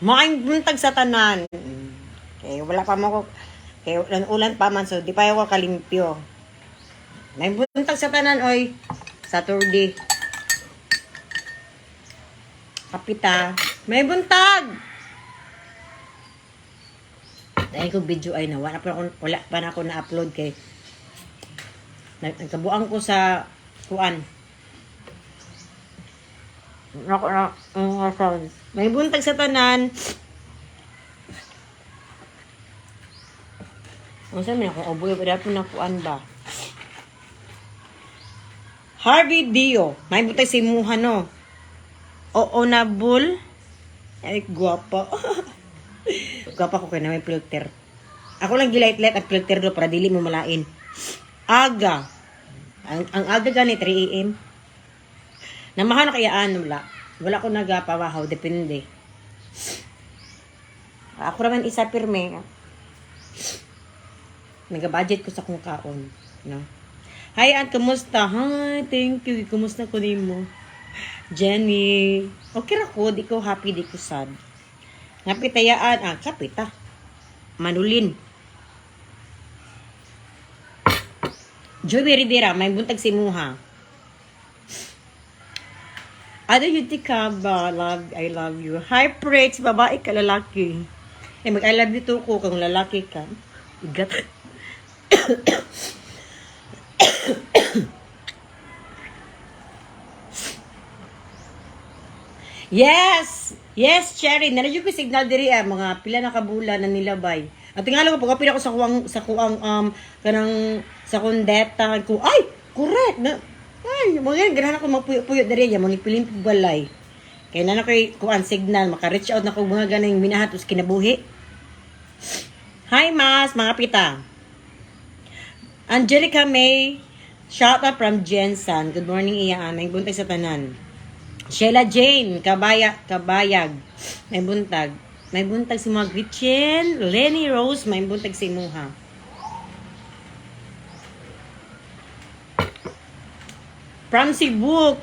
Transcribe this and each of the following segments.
Maing buntag sa tanan. Okay, wala pa mo ko. Okay, ulan pa man, so di pa ako kalimpyo. May buntag sa tanan, oy. Saturday. Kapita. May buntag! Dahil ko video ay na, wala pa na ako na-upload kay nagkabuang ko sa kuan. Ako na, may buntag sa tanan. Ang sabi na kung oboy, pwede po na kuan ba? Harvey Dio. May buntag si Muha, no? Oo na, bull. Ay, guwapa. Guwapa ko kayo na may filter. Ako lang gilight-light ang filter do para dili mo malain. Aga. Ang aga gani 3 AM. Namahan na kaya ano wala ko nagapawahaw, depende. Ako naman isa pirme. Nagabudget ko sa kung kaon, no? Hi, Aunt, kumusta? Hi, thank you. Kumusta ko nimo? Jenny. Okay ra ko, di ko happy, di ko sad. Ngapitayaan, kapita. Manulin. Joey Rivera, may buntag si Muha. Ano yun ka ba? I love you. Hi, Prex, babae ka, lalaki. Mag-I love you to ko kung lalaki ka. Igat. Yes! Yes, Cherry. Nandiyo ko signal diri mga pila na kabulan na nilabay. At tingala ko pagapila ko sa kuang kanang sa kundeta ko. Ay, correct na. Ay, mga ganahan ako magpuyo-puyo diri ya mo ni piling balay. Kay na koy kuan signal maka-reach out na ko mga ganing minahat us kinabuhi. Hi, Mas, mga pita. Angelica May, shout out from Jensen. Good morning, iya. May buntag sa tanan. Sheila Jane, kabayag. May buntag. May buntag si mga Gretchen. Lenny Rose, may buntag si Muha. From Cebu,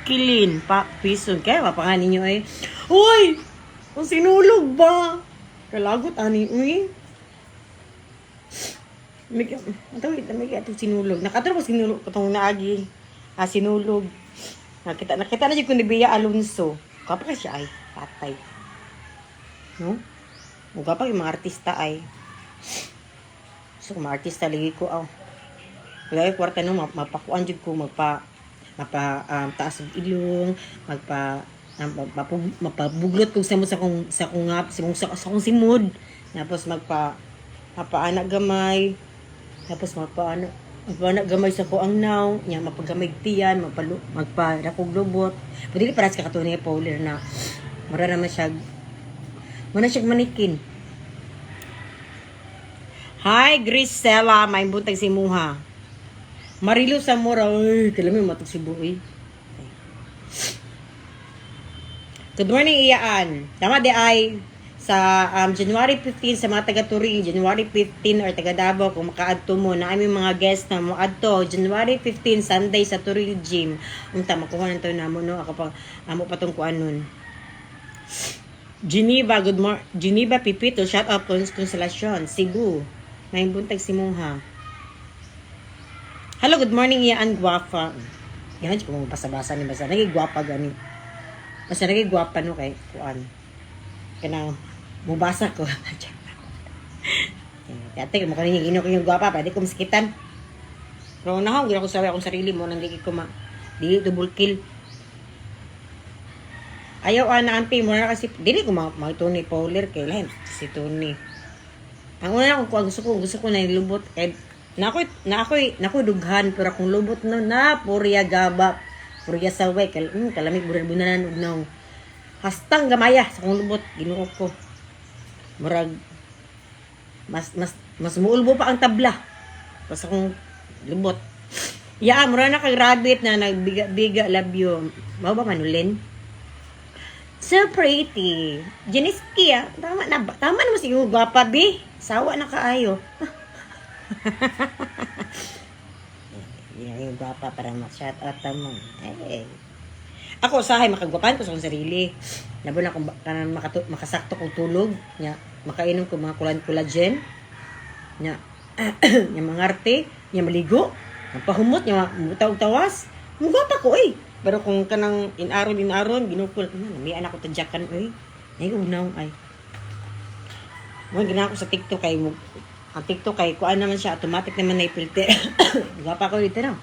Kilin. Pison. Kaya mapanganin nyo eh. Uy! Ang sinulog ba? Kalagot, ani. Uy! May itong sinulog. Nakatro ko sinulog. Itong naagi. Sinulog. Nakita na dyan kung ni Bea Alonso. Kapag ka siya ay patay. No? Kapag yung mga artista ay. So, mga artista lagi ko Lagi kwarta no, mapakuan dyan ko, taas ng ilong, mapabuglot kung sa kong simod. Tapos magpaanak gamay. Tapos magpaanak gamay sa kuang naw. Mapagamay tiyan, magparakog lobot. Pwede para sa katunay Paulir na mara naman siya manikin. Hi, Grisela. May buntag si Muha. Marilo Zamora. Uy, kalami matag si Buoy. Good morning, Iyaan. Tama di ay sa January 15 sa mga taga-Turing, January 15 or taga-Davao kung makaadto mo na aming mga guest na mo adto January 15 Sunday sa Turing Gym. Unta makuha nito na mo no ako pa amo patong kuan nun. Geneva, good morning. Geneva Pipito, shout out Constellation, Cebu. May buntag si Muha. Hello, good morning, Ian Guapa. Yan, kung basa-basa ni basa. Nagigwapa gani. Basta nagigwapa no kay kuan. Kanang mubasa ko. Dati mo kanina ino ko yung guwapa, pwede ko maskitan. Pero nahaw, gina ko sabi akong sarili mo, nang di ko di double kill. Ayaw na ampi mo na kasi, dili ko mag-Tony Paulir kay lahin, si Tony. Ang una ko, gusto ko na yung lubot, na ako'y dughan, pero kung lubot na purya gaba, purya saway, kalamig bunan ugnaw. Hastang gamaya sa kong lubot, ginuot ko. Murag, mas muulbo pa ang tabla. Basta kong lubot. Mura na kag rabbit na nagbiga love you. Mao ba manulin? So pretty. Jeniski Tama naman si gwapa bi. Sawa na kaayo. Yung gwapa para ma-shout out mo. Ako usahay makagwapan ko sa akong sarili. Labo na kung kanang makasakto kong tulog, nya makainom ko mga collagen, nya nya mangarte, nya maligo, pahumot nya mutaw-tawas. Mugapa ko Pero kung kanang inaron ginukol, may anak ko tadyakan ay unaw ay. Mo gina ko sa TikTok kay mo. Ang TikTok kay kuan naman siya, automatic naman na i-filter. Gapa ko dito na.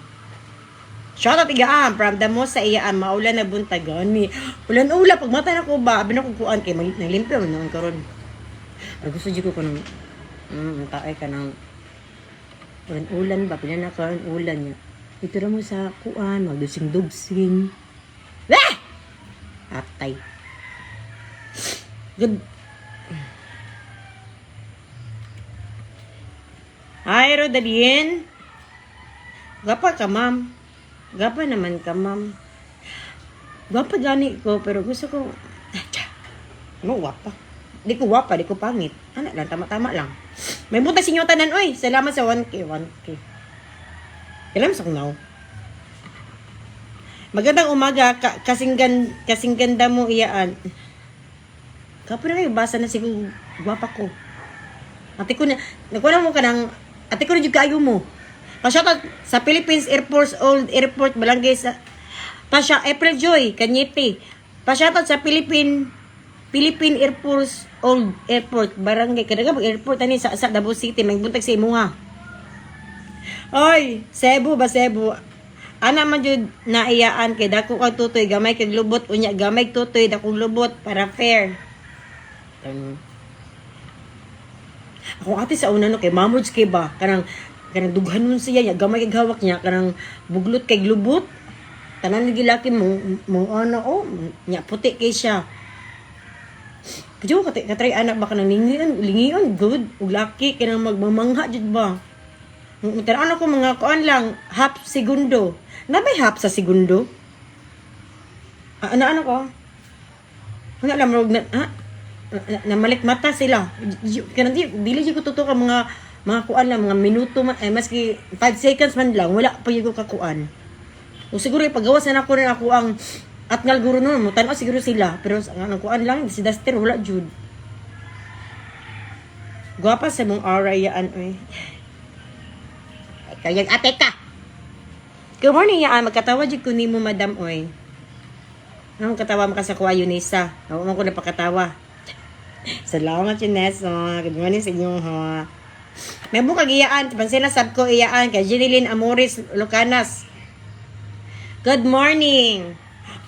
Shoutout igaan, from the mo sa iyaan, maulan na buntagan ni. Ulan-ula, pag mata na ko ba, abi na kong kuan kay naglimpyo naman karon. Gusto ko ko nang taay ka ng ulan-ulan ba, pila na karon ulan niya. Ito na mo sa kuan, magdusing-dugsing. Ah! Atay. Good. Hi, Rodalien. Gapa ka, ma'am. Gapa naman ka, ma'am. Gapa gani ko, pero gusto ko, mo wapa. Di ko wapa, di ko pangit. Anak lang, tama-tama lang. May buta sinyo tanan, oy. Salamat sa 1K. Kailan sa kunaw? Magandang umaga, kasing ganda mo iyaan. Gapa na kayo, basa na siguro gwapa ko. Ate ko na, nagkuha mo ka ng, ate ko na yung kayo mo. Pasyatot sa Philippines Air Force Old Airport, Balangay sa, pasya, April Joy, Kanyete. Pasyatot sa Philippine Air Force Old Airport, Barangay, kadaga mag-airport, ani sa Davao City, may buntag sa imuha. Oy, Cebu ba Cebu? Ana man jud naiyaan kay dako kag tutoy gamay kag lubot unya gamay tutoy dakong lubot para fair. Ako ate sa una no kay mamods kay ba kanang dughanon siya ya gamay kag hawak niya kanang buglot kay lubot. Tanan gilaki mo ano nya puti kay siya. Pudyo katry anak ba kanang lingion good ug laki kanang magmamangha jud ba. Ano ko mga kuan lang, half segundo. Na may half sa segundo? Ano ko? Wala lang, namalit mata sila. Kanang dili ko tutok ang mga kuan lang, mga minuto, maski 5 seconds man lang, wala pa yung kakuan. O siguro ipagawas na ako rin ako ang at ngal guro nun, tanaw siguro sila. Pero ang kuan lang, si Duster, wala jud. Gwapa sa mong aura yaan, Kaya ate ka. Good morning, ya. Magkatawa jud ko nimo, madam oy. Ang katawa mo ka sa kuha Yunesa. Ako man ko napakatawa. Salamat Yunesa. Good morning sa inyo ha. May buka giyaan, pansin na sab ko iyaan kay Jeneline Amores Lucanas. Good morning.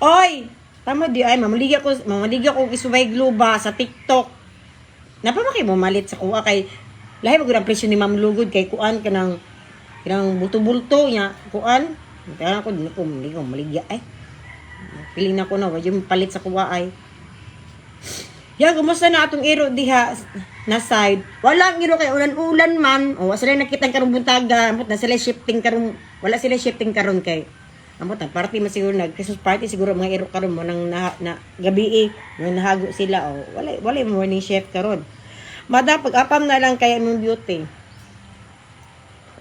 Oy, tama di ay mamaligya ko isubay gluba sa TikTok. Napamaki mo malit sa kuha kay lahi magud ang presyo ni Ma'am Lugod kay kuan kanang bulto-bulto niya, kuan. Kaya ako, hindi ko maligya Piling na ko na, yung palit sa kuwa ay. Yan, kumusta na atong iro diha na side? Walang iro kay ulan-ulan man. O, sila nakita karong buntaga. Amot na sila shifting karong, wala sila shifting karon kay. Amot na, party man siguro Christmas party siguro mga iro karon mo nang na gabi nahago sila. O, wala morning shift karon. Madam, pag-apam na lang kaya mong beauty.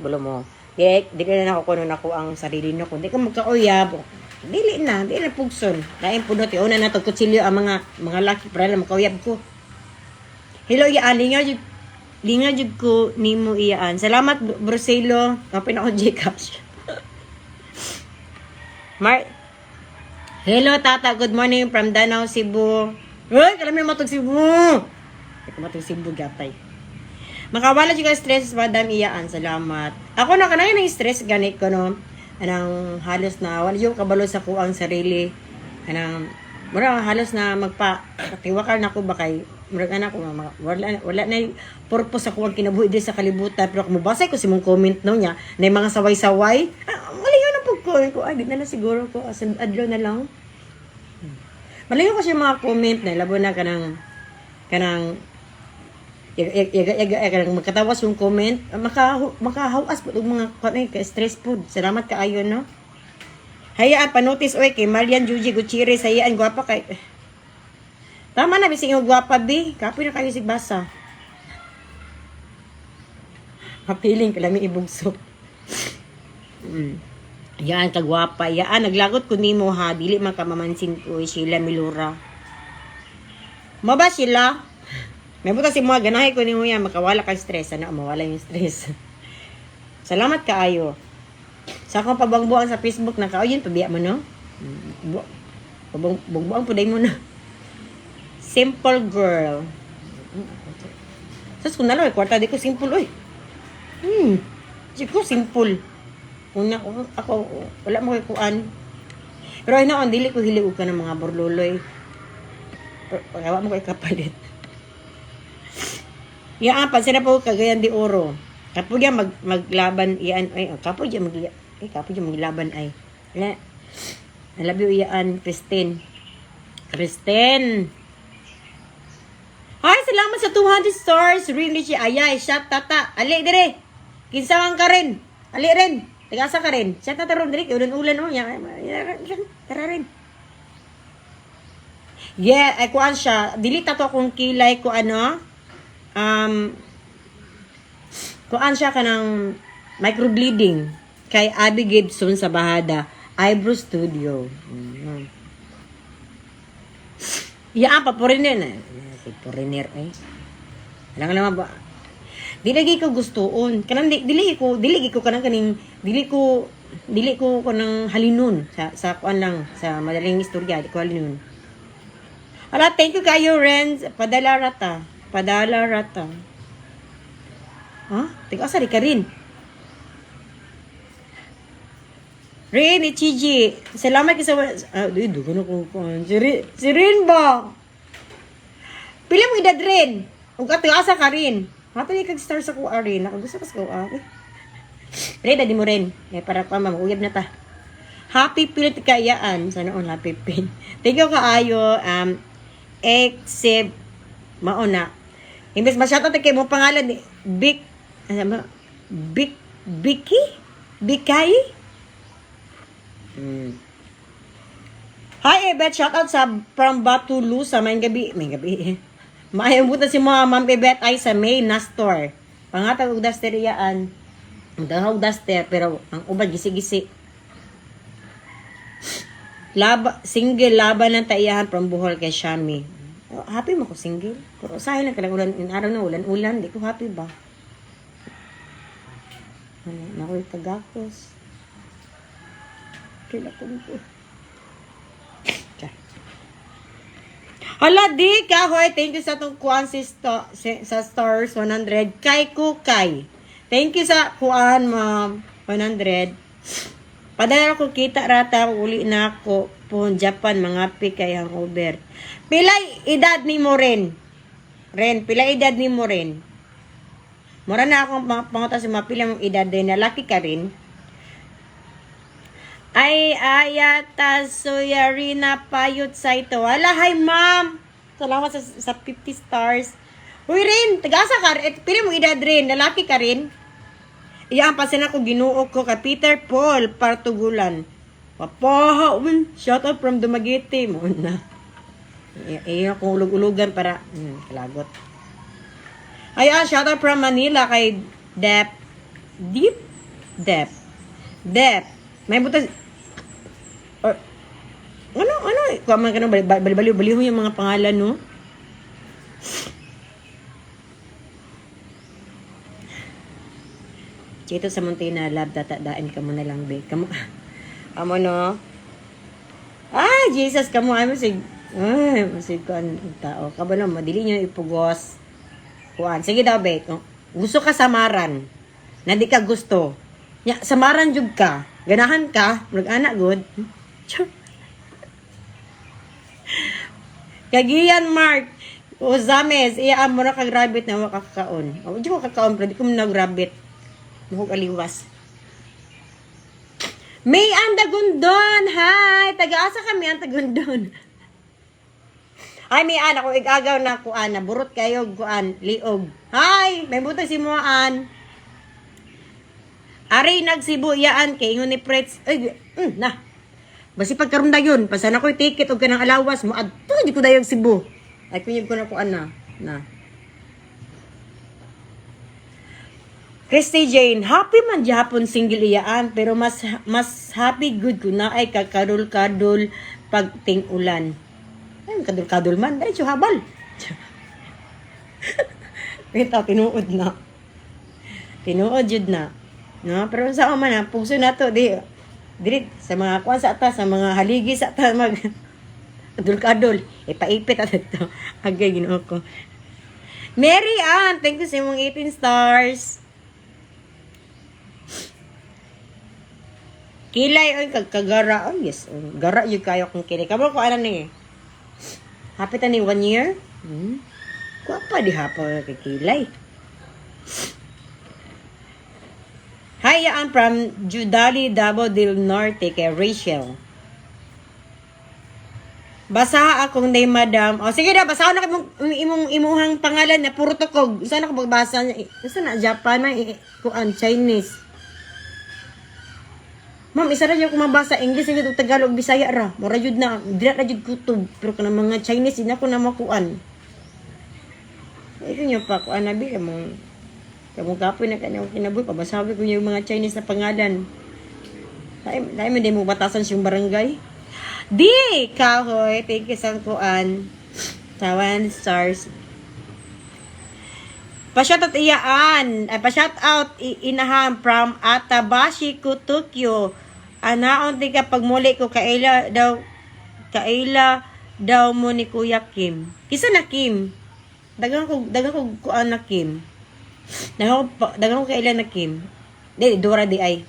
Bulo mo. Di ka na ako kuno ang sarili no. Kung di ka magkauyab, dili na pugson. Lain po doti una na to kutsilyo ang mga laki para lang makauyab ko. Hello ya linga jud ko nimo iyaan. Salamat Bruselo. Kapin ako Gcash. Hello tata, good morning from Danau, Cebu. Uy, kalami mo tog Cebu. Ito mo tog Cebu gatay. Makawala juga stress, madam iyaan. Salamat. Ako na kanay ng stress ganit ko no. Anang halos na wala yung kabalo sa ko ang sarili. Anang mura halos na magpa-tiwakal na ko ba kay murag anak ko wala na purpose ako ang kinabuhi di sa kalibutan pero kung mabasa ko si mong comment no niya na mga saway-saway. Malayo na pug ko ay di na siguro ko as adlaw na lang. Malayo ko siya mga comment na labo na kanang magkatawas yung comment, makahawas po mga stress food. Salamat kaayo no. Hayaan panotis oy kay Marian Juji Gutierrez hayaan gwapa kay. Tama na bising yung gwapa bi, kapoy na kayo sig basa. Mapiling kalami ibugso. Yaan ka gwapa, yaan naglagot ko nimo ha, dili man ka mamansin ko Sheila Milura. Maba sila. May buta si mga ganahe ko ni Huya, makawala kang stress. Ano, mawala yung stress. Salamat kaayo. Sa akong pabangbuang sa Facebook na ka, yun, pabiya mo, no? Pabangbuang po mo na. Simple girl. Sas ko na lang, kwarta di ko simple, oy. Siguro simple. Una, ako, wala mo kay kuan. Pero ay naon, dili ko hiliog ka ng mga borloloy. Pagawa mo kay kapalit. Yan, pansin na po kagayan di oro. Kapo diyan maglaban iyan ay kapo diyan maglaban ay. I love you iyan, Christine. Christine. Hi, salamat sa 200 stars. Really si Ayay, shot tata. Ali dire. Kinsawan ka rin. Ali rin. Tagasa ka rin. Shot tata ron dire, ulan-ulan oh. Tara rin. Yeah, ay kuan siya. Dili tato akong kilay ko ano. Kuan siya kanang microbleeding kay Abby Gibson sa Bahada Eyebrow Studio. Ya pa foreigner na. Si foreigner ay. Alang naman ba? Dili ko gustoon. Kanang dili ko kanang kaning dili ko kanang halinon sa kuan lang sa madaling istorya, di ko halinon. Ala, thank you kayo, Renz. Padala rata. Ha? Teka, asari ka rin. Rin, Ichiji. Salamat ka sa... dugo na ko. Si Rin ba? Pila mo edad rin. Huwag ka asa ka rin. Hapin kag-star sa kuha rin. Nakagusto ka sa kuha. Rin, dadi mo rin. Para ko, uyab na ta. Happy pilit kayaan. Sana on happy pin. Thank you kaayo. Except mauna. Imbes masyado kay mo pangalan ni Biki? Bikay? Hi, Ebet. Shout out sa from Batulu sa May gabi. Maayong buta si mga Ma'am Ebet ay sa May Nastor. Pangatag og dasteriyaan. Ang daster pero ang ubad gisi-gisi. Single laban ng taiyahan from Bohol kay Shami. Happy mo ko single. Pero usahin lang kalang ulan. In araw na ulan. Di ko happy ba? Nakoy tagakos. Kila ko nito. Hala, di ka, hoy. Thank you sa itong kuan sa stars 100. Kay Kukay. Thank you sa kuan, ma'am. 100. Padala ko kita rata. Uli na ako po Japan. Mga pikay ang over. Pilay edad ni mo rin. Pilay edad ni mo rin. Mura na akong pangutas sa mga pilang edad din. Lalaki ka rin. Ay, ayata suyarina payot sa ito. Wala, hi ma'am. Salamat sa 50 stars. Uy rin, tagasa ka rin. Pili mo edad rin. Lalaki ka rin. Iyaan pa sila ko ginuok ko kay Peter Paul Partugulan. Papaha, shout out from Dumaguete. Muna. Iyan kung ulog-ulogan para kalagot. Ayan, shout out from Manila kay Dep. May butas. Or, ano? Kuha ka na, baliw yung mga pangalan, no? Chito sa Montina, love, tatadain ka mo na lang, be. Amo, no? Ay, Jesus, kamo, masig ko ang tao. Kabalo, madili nyo ipugos. Kuan. Sige daw, be. Gusto ka samaran. Na di ka gusto. Samaran jud ka. Ganahan ka. Mag-anak good. Kagiyan, Mark. O Zames, iyaan mo na kag-rabbit na makakakaon. O, di ko kakaon, pero di ko nag-rabbit. Mukhang aliwas. May Andagundon! Hi! Taga-asa kami ang Tagundon. Ay, may ako igagaw na kuan. Naburot kayo kuan. Liog. Hi! May butang si Moan. Ari nagsibu yaan kay ingon ni Pretz. Ay, na. Basi pagkaroon dayon, pasan ako'y ticket o kanang alawas mo. Adto, di ko dayog Cebu. Ay, kunyag ko na kuan na. Christy Jane, happy man Japon single iyaan, pero mas happy good ko na ay kakadul-kadul pag ting ulan. Ay, kadul-kadul man, dahil habal. Bitaw, tinuod na. Tinuod jud na. No? Pero sa man na, puso na to, di sa mga kuwan sa atas, sa mga haligi sa atas, adul-kadul. Paipit at ito. Agay, ginoo ko. Mary Ann, thank you sa mong 18 stars. Kilay, oy, kagara. Oh, yes. Gara yung kayo kong kilay. Kamar ko, ano ni? Hapit na ni 1 year? Kuwapa di hapon kay kilay. Hi, I'm from Judali, Davao del Norte, kay Rachel. Basa akong day, madam. O, sige na, basa na imong imuhang pangalan na puro tukog. Saan ako magbasa niya? Saan na? Japan na? Kuan, Chinese. Ma'am, isa na dyan kung mabasa English, hindi ito Tagalog, Bisaya ra. Mura yun na, dila na yun kutub. Pero kanang mga Chinese, hindi ako na makuan. Ito niya pa, kuan nabi, kamong kapoy na kanyang kinabuhi, pabasabi ko niya yung mga Chinese na pangalan. Dahil hindi mo batasan siyang barangay. Di, kahoy, thank you sa kuan. Sa 1 stars. Pa-shoutout iyaan. Ay, pa-shoutout inaham from Atabashi ko Tokyo. Anaon di ka pagmuli ko kaila daw mo ni Kuya Kim. Kisa na Kim? Dagang ko kuan na Kim. Dagang ko kaila na Kim. Di Dora di ay.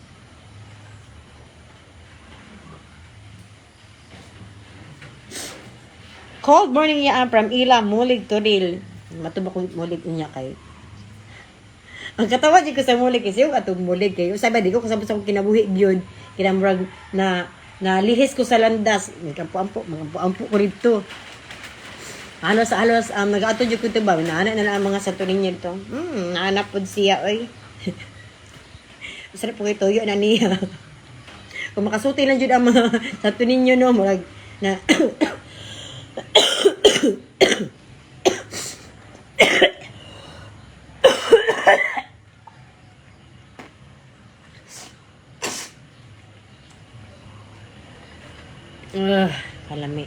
Cold morning iyaan from Ila Mulig Turil. Matubak ko mulig unya kay. Ang katawa di ko sa mulig kasi yung atong mulig kayo. Sabi di ko kasabot sa akong kinabuhi gyud. Kinamurag na lihis ko sa landas. Nagkampo-ampo ko rito. Halos nag-ato jud ko ito ba? Naana na ang mga santunin niya dito. Naanap pod siya oy. Masarap po kay toyo na niya. Kung makasuti lang jud ang mga santunin niyo no, murag na kalami.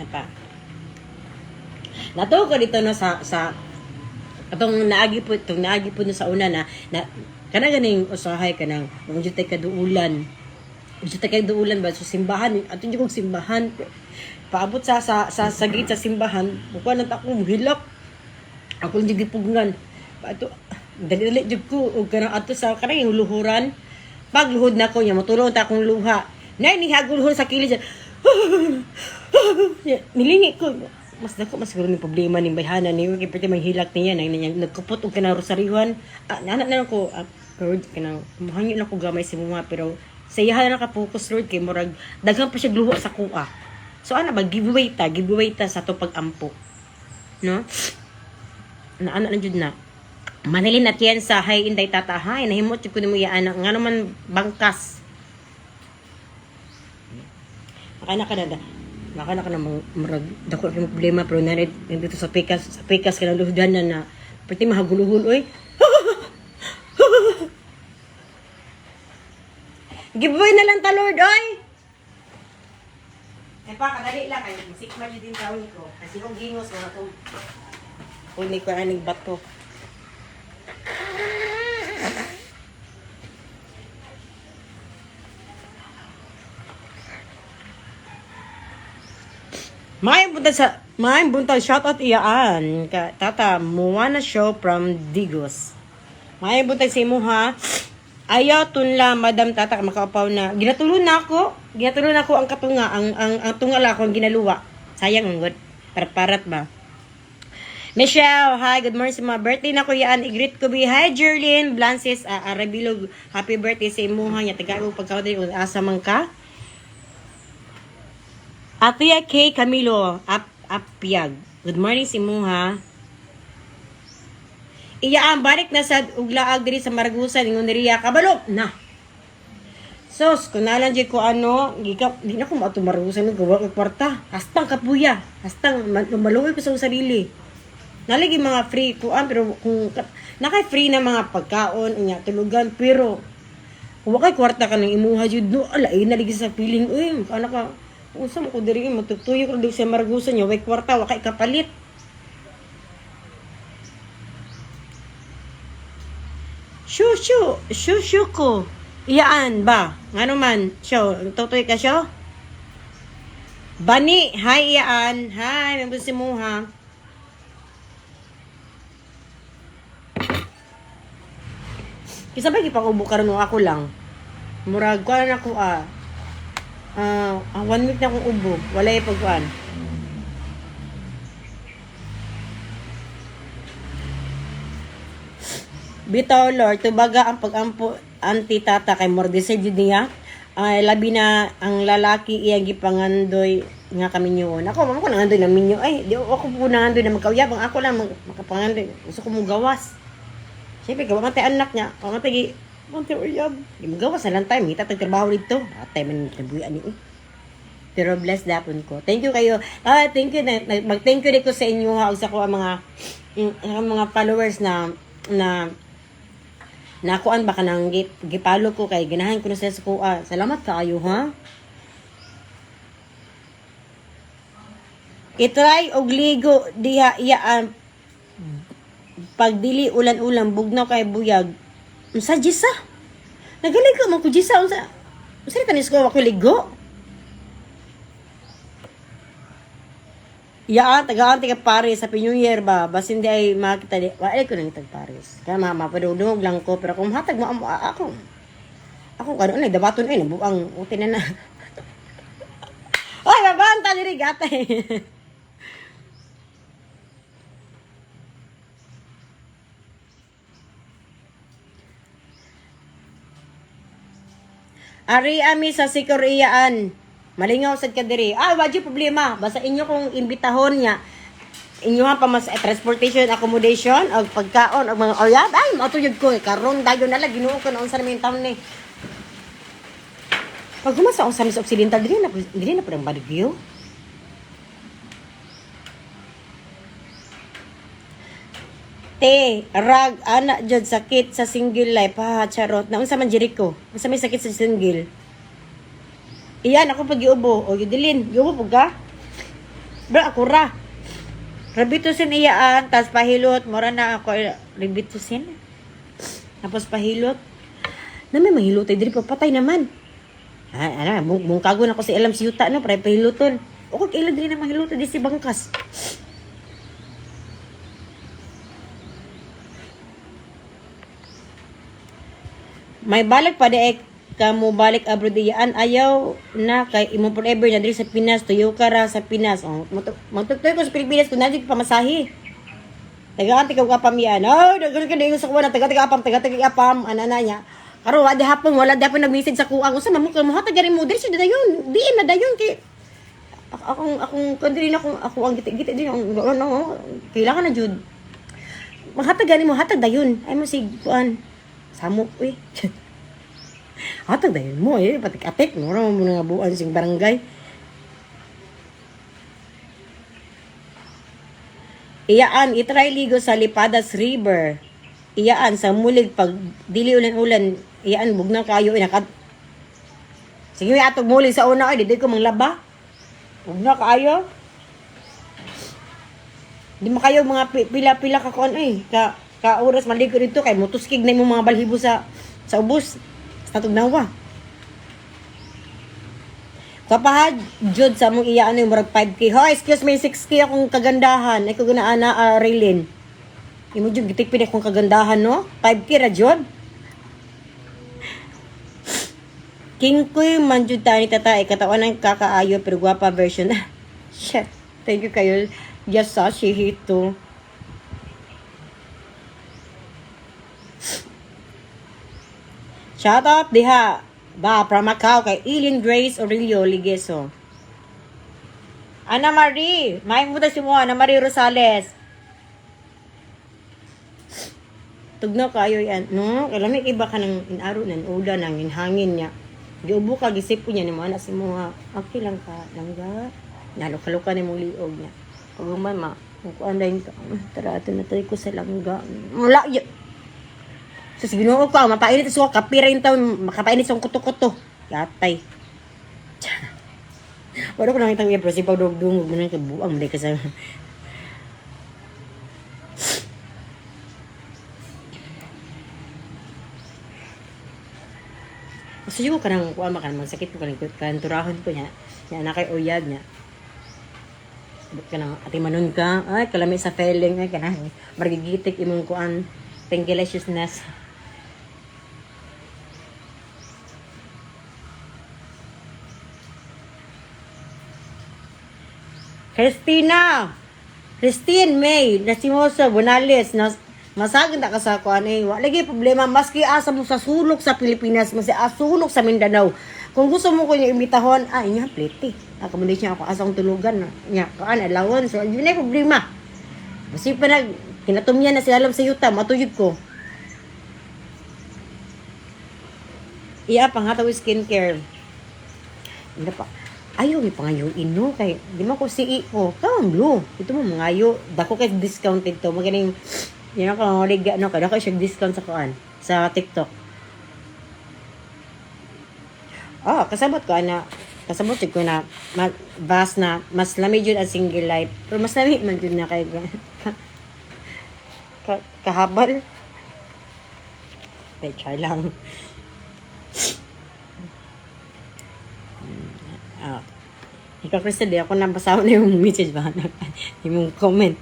Apa? Nato ko dito no sa atong naagi po no sa una na kana ganing usahay kanang unjud tay kaduulan. Unjud tay kaduulan ba sa simbahan ato jud kog simbahan. Paabot sa gate sa simbahan, bukuan nang ako muhilak. Ako jud gipugngan. Ato dali jud ko og kanang ato sa kanang luhuran. Pagluhod na ko niya, matulong ta akong luha. Nay, nihaguluhon sa kilid siya. Nilingi ko. Mas siguro yung problema ni bayhana ni Wiki, pwede may hilak niya. Nagkupot o kanang rosarihan. Nanak na ko, Lord, mahangyo na ko gamay si mga, pero sa iyahan na nakapokus, Lord, kay Morag, daghang pa siya gluho sa kuha. So, ano ba, giveaway ta sa to pag-ampo. No? Anak na jud na. Manilin at yan sa hay inday tatahay. Nahimot yung kunin mo yan. Nga naman bangkas. Makana ka na marag. Dako yung problema. Pero narid dito sa pikas ka na luhudan na pati mahaguluhul. Oy. Giveaway na lang ta, Lord. Oy. Eh pa, kadali lang. Ay, musikma dyan din tawin ko. Kasi kong gingos. Kunin ko aning bato. Maayong bunta shoutout iyaan ka tata Moana show from Digos. Maayong bunta sa imo ha. Ayaw tunla madam tata makaupaw na. Ginatulon na ako ang katunga ang tunga la akong ginaluwa. Sayang ngod. Parat ba? Michelle, hi, good morning sa mga birthday na kuyaan. I-greet ko bi. Hi, Jerlyn, Blances, Arabilog, happy birthday sa imuha niya. Tagago pagkauday kung asa man ka. Atuya K. Camilo, Apyag. Good morning sa imuha. Iyaan, balik na sa uglaag diri sa Maragusan, Ingoneriya, kabalo na. Sos, kung nalang dyan ko di na ko mato Maragusan, nagawa ko kwarta. Hastang kapuya, hastang maluoy ko sa sarili. Nalagi mga free kuan pero kung nakay-free na mga pagkaon unya tulugan pero kung wakay kwarta ka nang imuha jud no alay naligi sa feeling uy kana ka Unsa mo ko diri magtutuyo ko di sa Margusa niya, way kwarta wa kay kapalit. Shushu ko. Iyaan ba? Ngano man? Show, tutoy ka show? Bani, hi iyaan. Hi, member si Muha. Kisa ba gipang-ubo karon ako lang. Murag ko na ako 1 week na akong ubo. Wala yung pagkuhan. Bitaw Lord, tubaga ang pag-ampo anti-tata kay Mordesay niya. Ay labi na ang lalaki iyang gipangandoy nga kami yun. Ako, mamo ko nangandoy na minyo. Ay, di ako po nangandoy na magkauyabang. Ako lang makapangandoy. Gusto ko mong gawas. Siyempre, gawa matay anak niya. Gawa matay uyab. Di mo gawas na lang tayo. Kita tagtrabaho dito. Atay man nabuyan niyo. Pero bless dapon ko. Thank you kayo. Thank you. Mag-thank you dito sa inyo ha. Sa ko ang mga followers na nakuan baka nang gipalo ko kay ganahan ko na sa kuha. Salamat kaayo ha. Itry og ligo diha iyaan pagdili ulan-ulan bugnaw kay buyag. Unsa jisa? Nagaligo man ko jisa unsa? Unsa tanis ko ako ligo? Iyaan tagaan tiga Paris sa New Year ba basin di ay makita di wala ko nang tag Paris. Kaya mapadudog lang ko pero kung hatag mo ako karon ay dabaton ay nabuang utin na. Oy babanta diri gatay. Ari ami sa Sikoriyaan. Malingaw sad ka diri. Wadyo problema. Basta inyo kung imbitahon niya. Inyo nga pa mas transportation, accommodation, og pagkaon, og mga oyab. Ay, matuyod ko. Karon dayon na lang ginuo ko na unsa namin taon ni. Pag gumasa sa Miss Occidental, dili na po ng Baguio. Rag, anak jud sakit sa single life. Charot. Na unsa man Jericho? Unsa may sakit sa single? Iyan, ako pag iubo. O, yudilin. Iubo po ka? Bro, ako ra. Rabitusin iyaan, tas pahilot. Mora na ako, rabitusin. Tapos pahilot. Na may mahilot. Ay, dili pa patay naman. Mungkago na ko si Elam si Yuta, no? Para pahiloton. O, kag ilan din na mahilot. Di si Bangkas. May balik pa de kamo balik abroad diyan ayaw na kay imo forever na diri sa Pinas tuyo ka ra sa Pinas magtutoy ko sa Pilipinas kun nadi pamasahe tagaan tigog apam yan dagan ka dingon sa kuwan taga apam anana niya karo wala hapon nag-message sa kuang usa mo hatag gari mo diri sa dayon di na dayon kay akong kandiri na ako ang giti din ano kailangan na jud maghatag gani mo hatag dayon ay mo sig kuan samok hatag dayon mo patik-atik mo nga buwan sing barangay. Iyaan itry ligo sa Lipadas River. Iyaan sa mulig pag dili ulan-ulan iyaan bugnaw kayo sige atog mulig sa una ay di ko manglaba. Bugnaw kayo. Di mo kayo mga pila-pila ka kuan ka oras maligo dito kay mutuskig na imong mga balhibo sa ubos. Tatog nawa. Kapahad, jud sa mong iya yung murag 5K. Hoy, excuse me, 6K akong kagandahan. Ay ko ganaana, Raylin. Imo jud gitipin akong kagandahan, no? 5K ra jud. King Kuy, man jud tani tata. Katawan ng kakaayo, pero guwapa version. Shit. Thank you kayo. Yes, Shihito. Shout out diha ba from Macau kay Eileen Grace Aurelio Ligeso. Ana Marie, may muda si mo Ana Marie Rosales. Tugnaw kayo yan, no? Kailan iba ka ng inaro ng uda ng inhangin niya. Giubo ka gisip ko niya ni mo ana si mo okay lang ka langga. Nalukalo-luka ni mong liog niya. Pag man kung andayin ka, tara ato na tayo ko sa langga. Wala so, sinuo ko, mapainit so, kapira yung taon, makapainit sa kuto-kuto. Yatay. Wala ko nakita niya, pero si pagdugdungog na kabuang, hindi ka sa... Gusto ko kanang kuha makan, magsakit ko kanang turahon ko niya. Niya na kay uyag niya. Sabot ka nang ati manon ka, ay kalami sa feeling, ay kanang magigitik imong kuan, tinggiliciousness. Christine May, Nasimosa, Bonales, masagin ta ka sa kuan eh. Wala lagi problema, maski asa mo sa sulok sa Pilipinas, maski sulok sa Mindanao. Kung gusto mo ko yung imbitahon, inya plete. Accommodation ako asang tulugan na. Nya, kaan alawon, so yun ay problema. Kasi pa nag kinatumyan na sila alam sa yuta, matuyod ko. Iya, pangataw skincare. Hindi pa. Ayaw may pangayuin no kay di man ko CEO kamlo ito mo mangayo dako kay discounted to magaling yun ako liga no kada ko siya discount sa kuan sa TikTok. Kasabot ko na bas na mas lami jud ang single life pero mas lami man jud na kay kahabal char lang. Ikaw, Krista, di ako nabasa na yung message ba? Yung comment.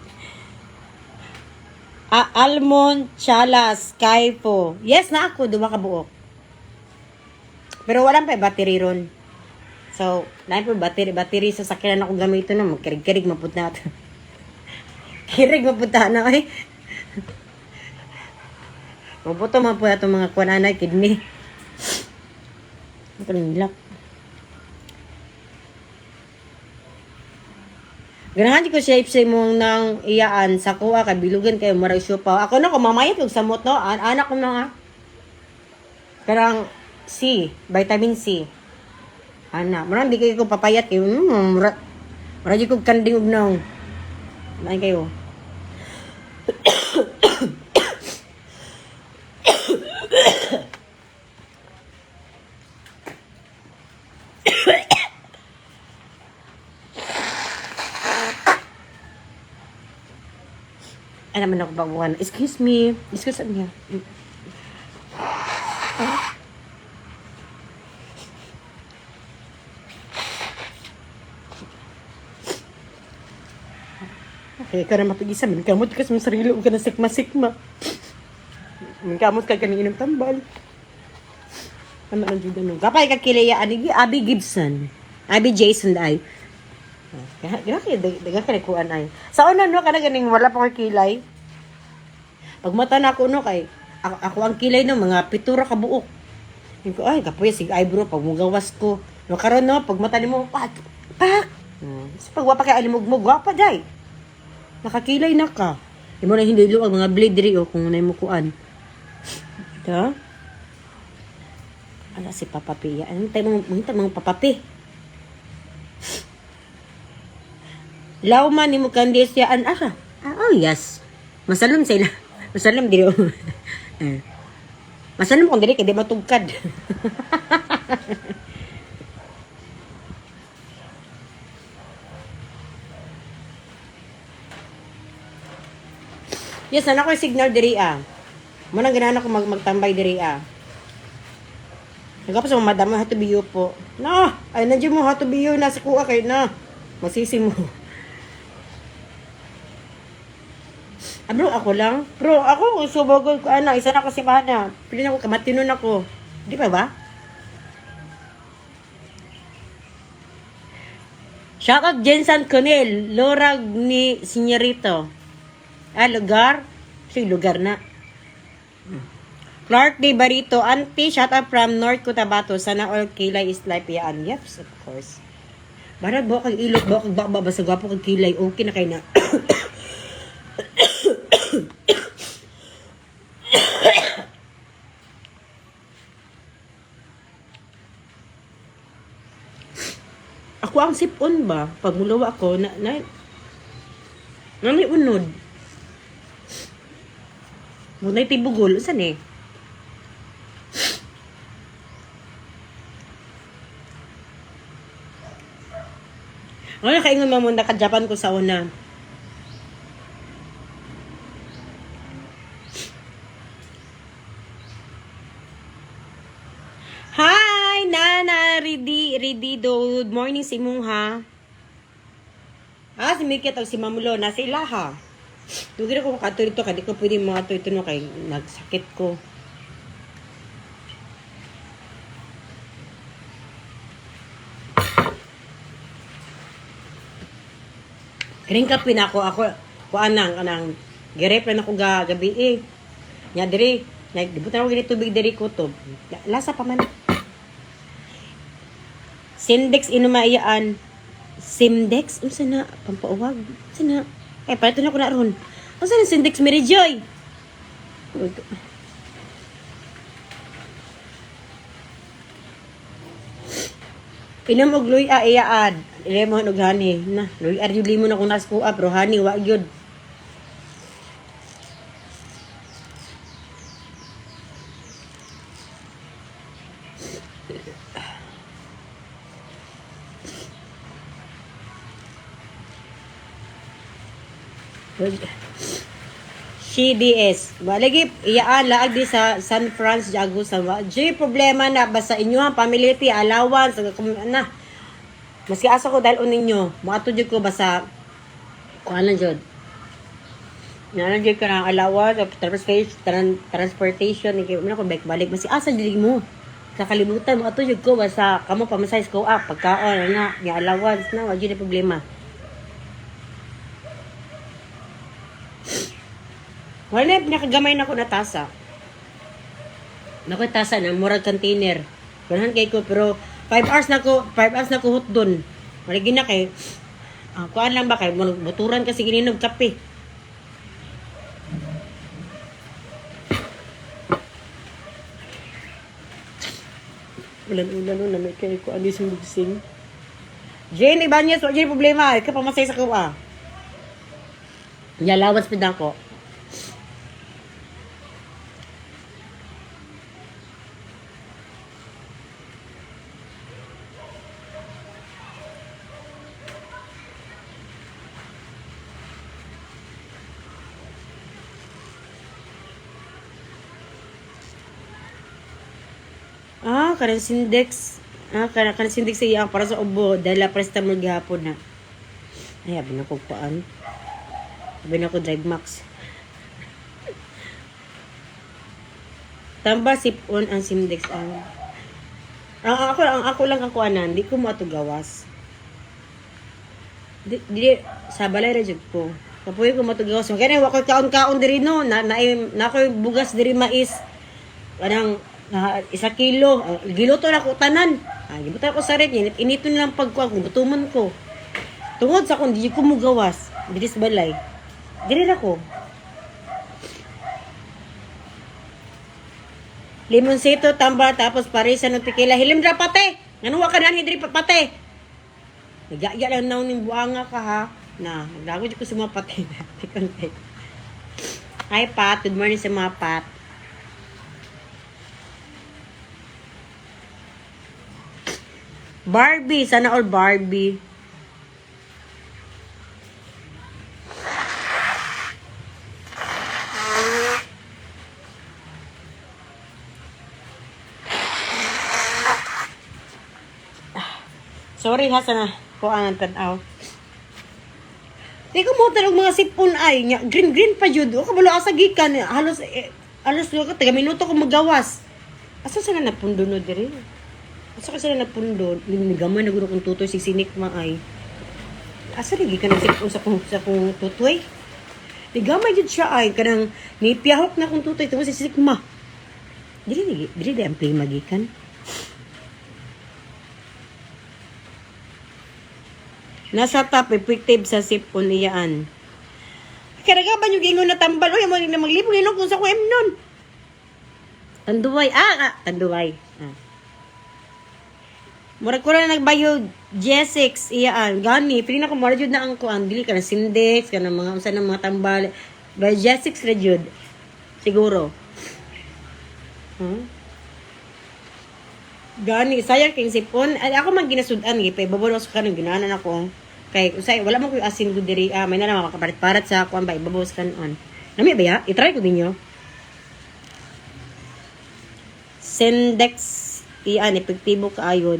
Almond, Chalas, Kaipo. Yes, na ako. Duma ka buok. Pero walang pa battery ron. So, nahin po battery sa sakyanan ako gamito na. Magkirig-kirig mapunta na. Kirig mapunta na ay. Mabuto man po na itong mga kuwananay, kidney. Ito nilak. Ganahan ko shape sa mong nang iyaan sa kuha kay bilugan kayo maray pa. Ako na ko mamayat og samot no. Anak ko na nga. Karang C, vitamin C. Ana, marang di kayo ko papayat kayo. Mara di ko kanding og nang. Nay kayo. Ay naman ako baguhan. Excuse me. Excuse me. Okay, ka na mapag-isa. Minkamot ka sa sarili. Huwag ka na sikma-sikma. Minkamot ka ka ng inom tambal. Ano lang dito nung. Kapay ka kilaya. Abby Gibson. Abby Jason ay. Daga ka nikuan ay. Sa una no, kana ganing wala pa ko kilay. Pag mata na ako no, kay ako ang kilay no, mga pitura ka buok. Ko ay, kapoy sig eyebrow pag mugawas ko. No karon no, pag mata nimo pak. Sa pag wapa kay alimugmog, wapa day. Nakakilay na ka. Di mo na hindi luwag mga blade diri o kung nay mo kuan. Ito. Ala si Papa P. Ano tayo mga Papa P? Lauman ni mo kandisyaan asa. Oh yes. Masalom sila. Masalom diri. Masalom kung diri kay di matugkad. Yes, anak ko yung signal diri ah. Muna ganahan ako magtambay diri ah. Nagkapos ang madama hatubiyo po. No, ay nandiyo mo hatubiyo na sa kuha kay na. Masisi mo. Bro, ako lang. Bro, ako subagod ko ana, isa na kasi mana. Pili na ko kamatinon ako. Di ba ba? Shoutout Jensen Conel, Lorag ni Senyorito. Lugar? Sige, lugar na. Clark de Barito, Auntie, shoutout from North Cotabato. Sana all kilay is life yan. Yes, of course. Barad ba kag ilot ba kag baba sa gwapo kag kilay okay na kay na. Ako ang sipon ba pag mulawa ako na unod. Munay tibugol saan eh. Ano kaingon mo muna ka-Japan ko sa una. Hi, Nana, Ridido. Good morning si mong ha. Si Mikit o si Mamulo, nasa ila ha. Dugin ako makato dito, kadi ko pwede mga ito no, kay nagsakit ko. Karing kape na ako anang girep na ako gabi eh. Nya diri, nagdibutan ako gini tubig diri ko to. Lasa pa man. Sindex inumayaan. Simdex, unsa na pampauwag? Unsa na? Pareto na ko na ron. Unsa na Sindex Mary Joy? Pinam og luy iyaad. Ile mo og hani na. Luy ar jud limo na kung nas ko pero hani wa gyud. CDS. Lagi iyaan laag di sa San Francisco Jago sa J problema na basta inyo ang family allowance na. Maski asa ko dahil uninyo, maato jud ko basta kuan lang jud. Nana jud ka ng allowance of transportation ni mo ko balik maski asa jud mo. Sa kalibutan mo ato jud ko basta kamo pamasahe ko pagkaon na ni allowance na wa jud problema. Wala nakagamay na ko na tasa. Nakoy tasa na murag container. Ganahan kay ko pero 5 hours na ko hot doon. Malagi na kay kuan lang ba kay motoran kasi gininom kape. Ulan na may kay ko ani sing. Jane Ibanez, wala jud problema, ka pamasay sa ko Yalawas pidan ko. Kanang Sindex. Kanang Sindex sa iyang para sa ubo. Dahil presta mo gihapon na. Ay, abin ako paan. Abin ako Drive Max. Tamba sipon ang Sindex. Ako lang ang kuanan. Di ko mo ato gawas. Di sa balay rajud ko. Kapoy ko mo ato gawas. Kaya na wakoy kaon-kaon diri no. Na ko'y bugas diri mais. Kanang 1 kilo. Giluto na ko tanan. Gibutan ko sa rep. Inito nilang pagkuha ko. Butuman ko. Tungod sa kung di ko mo gawas. Bilis balay. Dili na ko. Limonsito, tamba, tapos parisa ng tequila. Hilim dra pate. Nganuwa ka na hidri pate. Nagaya lang na ng buanga ka ha. Na, naglago ko sa mga pate. Hi Pat. Good morning sa mga Pat. Barbie, sana all Barbie. Sorry ha, sana ko ang tanaw. Di ko mo talog mga sipon ay nya green pa jud. O kabalo asa gikan halos ka taga minuto ko magawas. Asa sana napundo no diri? Asa ka sila nagpundo, gamay na guro kong tutoy, sinik maay. Asa rin, ka nagsipon sa kong tutoy? Di gamay dyan siya ay, kanang nipiyahok na kong tutoy, tungo si sikma. Dili ang play magikan. Nasa top, effective sa sipon niyaan. Kaya ba yung gingon na tambal, o yung mga maglibong inong kung sa kuem nun. Tanduway, tanduway. Murag ko na nagbayo J6 iyaan gani pili na ko mura jud na ang kuan dili ka na Sindex ka na mga unsa na mga tambal by J6 ra jud siguro gani sayang king sipon ako man ginasudan gi pay babalo sa kanang ginanan ako Kay usay wala man ko yung asin ko diri may na naman makaparit-parat sa kuan ba ibabaw sa kanon. Nami ba ya? I-try ko ninyo. Sindex iyan epektibo kaayo.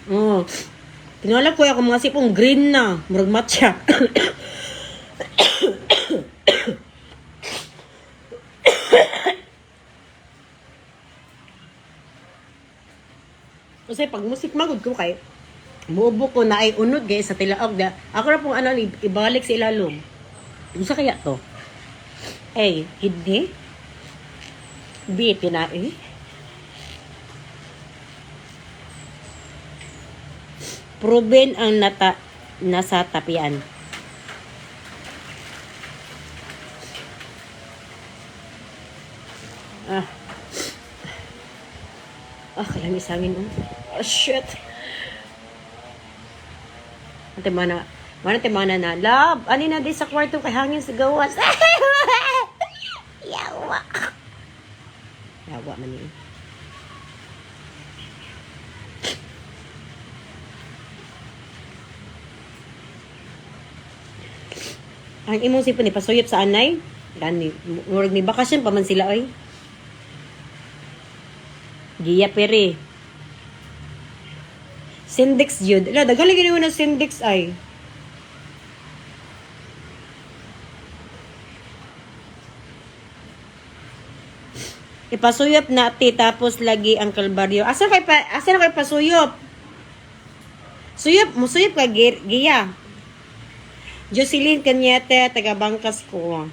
Oh. Tinala ko ako mga sipong green na, murag matcha. Kasi pag musik magod ko kay mubo ko na ay unod guys sa tilaog da. Ako na pong ibalik sa ilalom. Unsa kaya to? Hindi. B pinai. Proven ang nasa tapian. Kailangan isangin mo. Shit. Ate mana na. Love, ani na di sa kwarto kay hangin sa gawas. Yawa. Yawa man ni. Ang imong sipon ni pasuyop sa anay. Gani, murag ni bakasyon pa man sila oy. Giya pere. Sindex jud. Ala dagali gini mo na Sindex ay. Ipasuyop na ti tapos lagi ang kalbaryo. Asa na kay pasuyop? Musuyop ka giya. Jocelyn Cañete, taga Bangkas ko.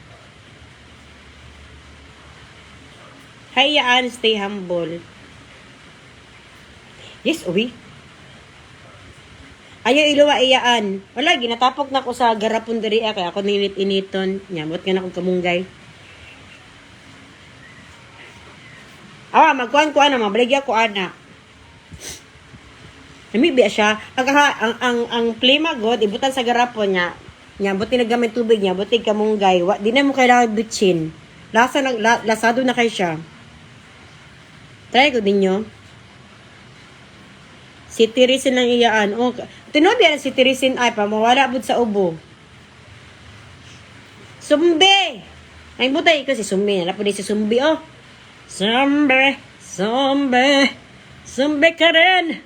Hayaan, stay humble. Yes, uwi. Ayaw iluwa iyaan. Wala, ginatapok na ko sa garapon diri kaya ako ninit-initon. Nyamot nga na akong kamunggay. Magkuhan-kuhan na, mabaligya ko ana. Namibiya siya. Ang plima god, ibutan sa garapon niya. Nyabot tinagamit tubig niya, butig kamunggay. Di na mo kailangan bitchin. Lasado na kay siya. Try ko ninyo. Si Tirisin lang iyaan. Tinobi yan si Tirisin ay pamawala bud sa ubo. Sumbi! Ay butay ko si Sumbi. Nala po si Sumbi Sumbi ka rin!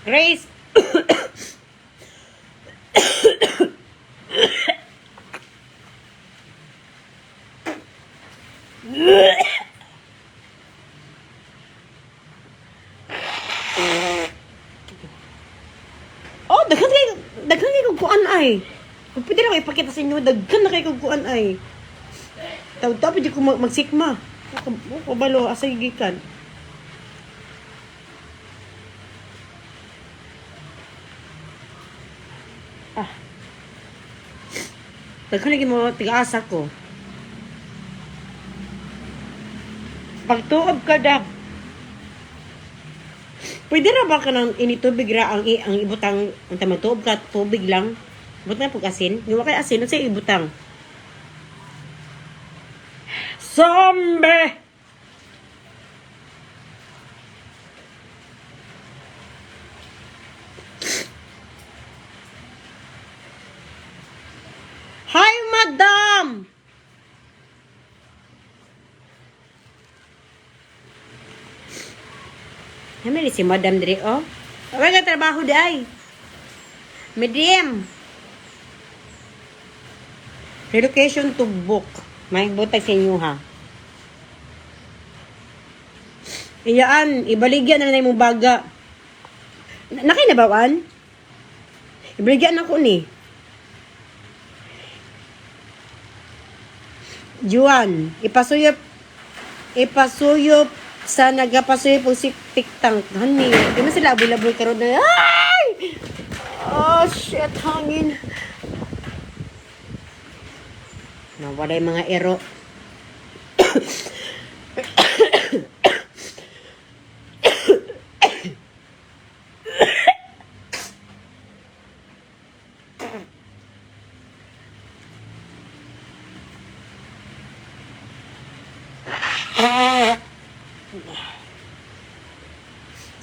Grace! Daghan kayo kuan ay. Kung pwede lang ipakita sa inyo, daghan na kayo kuan ay. Taw-taw pwede ko magsikma. Balo, asay gikan. Daghan lagi mo tigaasa ko. Pagtuob ka dak. Pwede na ba ka nang initubig ra ang ibutang ang tamatuob ka tubig lang? Ibutang pag asin. Yung kay asin, sa ibutang. Zombie! Hi, madam! Namin si madam diri, Wala ka trabaho di ay. Medium. Relocation to book. May butag sa inyo ha. Iyaan, ibaligyan na mong baga. Nakinabawan? Ibaligyan ako ni. Juan, ipasuyop sa nagapasuyop ang si tiktang. Honey, di na sila abulaboy karon na. Ay! Oh, shit, hangin. Nawala yung mga ero.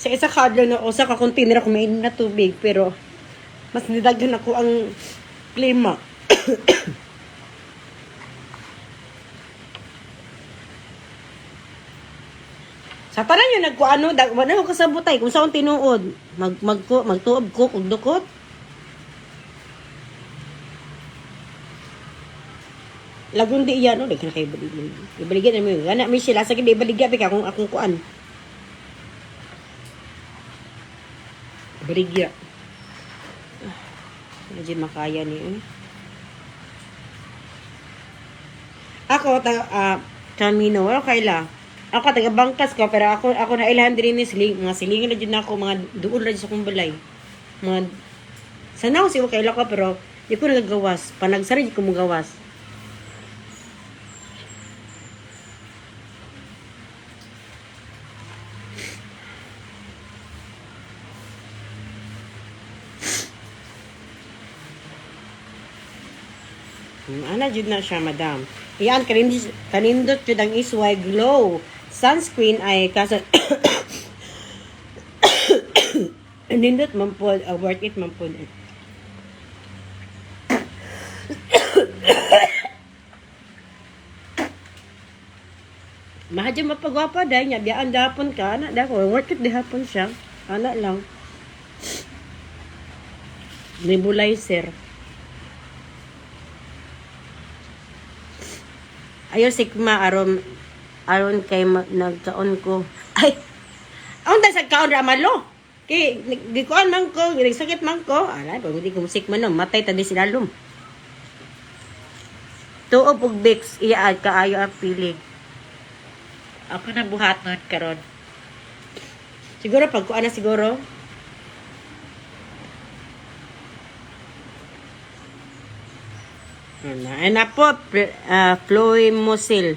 Sa isa kadlo na usa ka container ako mainom na tubig pero mas nidaghan ako ang klima. Sa tanan yun nagkuano, wala ko kasabutay kung saan tinuod. Magtuob ko ug dukot. Lagun di iya no, di ka na kayo baligyan. Ibaligyan mo yun. Gana, may sila, sa ganda ibaligyan ka kung akong kuan. Ibaligyan. Medyo makaya ni Ako, Camino, wala kaila. Ako, taga-bangkas ko, pero ako na ilhan din ni siling, mga silingin na dyan ako, mga doon na dyan sa kong balay. Mga, sana ako siya kaila ko, pero di ko nagagawas. Panagsari, di ko magawas. Ana jud na siya, madam. Iyan, kanindot jud ang Isway Glow. Sunscreen ay kaso nindot man po, worth it man po. Mahadya mapagwapa dahil niya, biyaan dahapon ka, anak dako, worth it dahapon siya. Anak lang. Nebulizer. Ayo sikma aron kay nagkaon ko. Ay. Aun ta sa kaon ra malo. Kay gikuan man ko, sakit man ko. Ala, pag hindi ko sikma no, matay ta di silalom. Tuob ug Vicks iya kaayo ang pili. Ako na buhat nun karon. Siguro pag kuan na siguro. Ana po, Floimosil.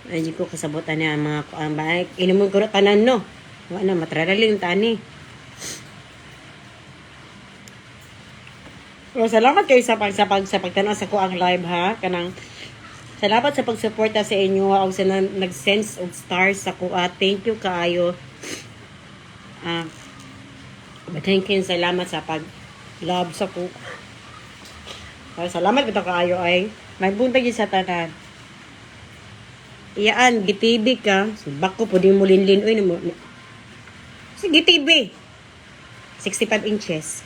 Ay, ko kasabutan niya mga bahay. Inimon ko rin tanan, no? Wala na, matraraling tani. So, salamat kayo sa pagtanaw sa ko ang live, ha? Kanang, salamat sa pagsuporta sa inyo. Ako sa nag-sense of stars sa kuha. Thank you kaayo. Thank you, salamat sa pag-love sa kuha. Salamat kita kaayo ay may buntag sa tanan. Iyaan, gitibig ka. Subak ko po din mo linlin. Uy, sige, gitibig. 65 inches.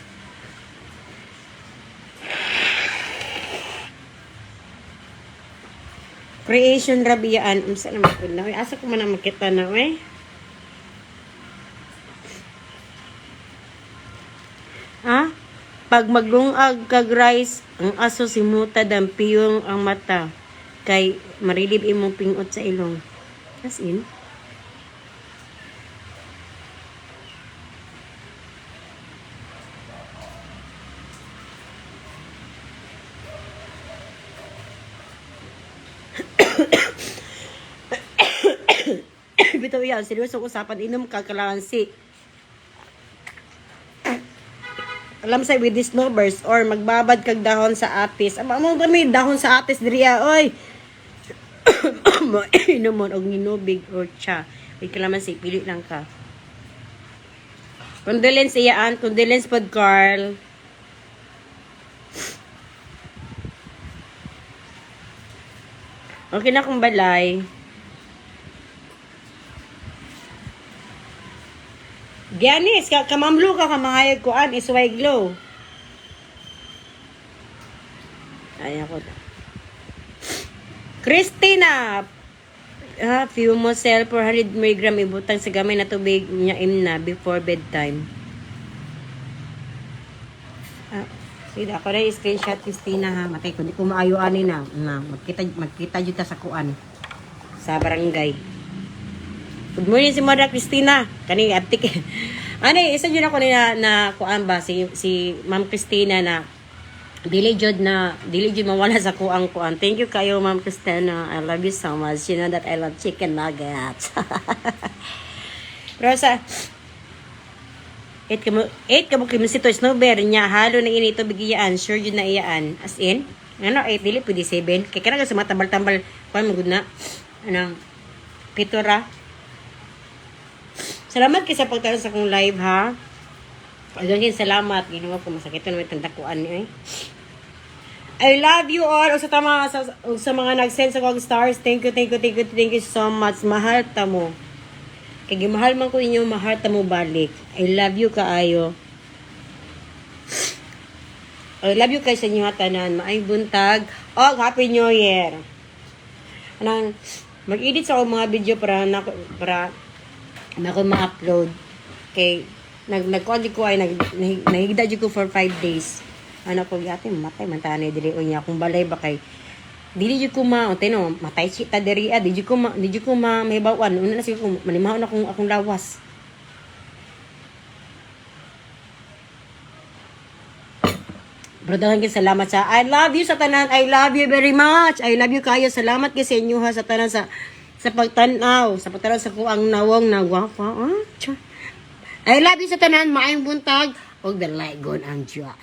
Creation rabiyaan. Saan naman po na? Asa ko man na makita na, eh. Ha? Pag maglungag kag rice, ang aso simuta dampiyong ang mata. Kay marilib imong pingot sa ilong. As in. Bitaw yan, seryoso usapan, inom ka kalahansi. Alam sa with this numbers or magbabad kag dahon sa atis. Amo kami dahon sa atis diriya oy. Inom mo og ninubig or cha. Wait ka naman si pili lang ka. Condolence iyaan, condolence pod Carl. Okay na kung balay. Gianis, kamamlo ka kamangayag ko an Isway Glow. Ay ako. Christina, few mo sell 400 mg ibutang sa gamay na tubig niya imna before bedtime. Sige, ako na screenshot Christina ha. Matay ko, di ko maayo ani na. Magkita dito sa kuan. Sa barangay. Good morning si Mother Christina. Kani atik. Ani isa jud ako na kuan ba si Ma'am Christina na dili jud mawala sa kuang kuan. Thank you kayo Ma'am Christina. I love you so much. You know that I love chicken nuggets. Pero sa 8 kamo kimisito snowbear niya halo na ini tubig iyaan. Sure jud na iyaan. As in, ano 8 dili pwede 7. Kay kana sa matambal-tambal kuan magud na anang pitora. Salamat kay sa pagtanaw sa akong live, ha? Again, salamat. Ginawa ko masakit na may tandakuan niyo, eh. I love you all. O sa mga nag-send sa kong stars, thank you so much. Mahal ta mo. Kaya mahal man ko inyo, mahal ta mo balik. I love you kaayo. I love you kay sa inyo tanan. Maayong buntag. Oh, Happy New Year. Anang, mag-edit sa akong mga video para na ko ma-upload. Okay. Nag-call ko ay nahigda ko for 5 days. Ano ko yate matay man tani dili unya kung balay ba kay dili jud ko tino matay si ta diri dili ko mahibawan una na siguro manimaw na akong lawas. Brother, salamat sa I love you sa tanan. I love you very much. I love you kayo. Salamat kay sa inyo ha sa tanan sa pagtanaw, sa pagtanaw sa kuang nawong na gwapa. I love you sa tanan, maayong buntag, og the light gon ang Diyos.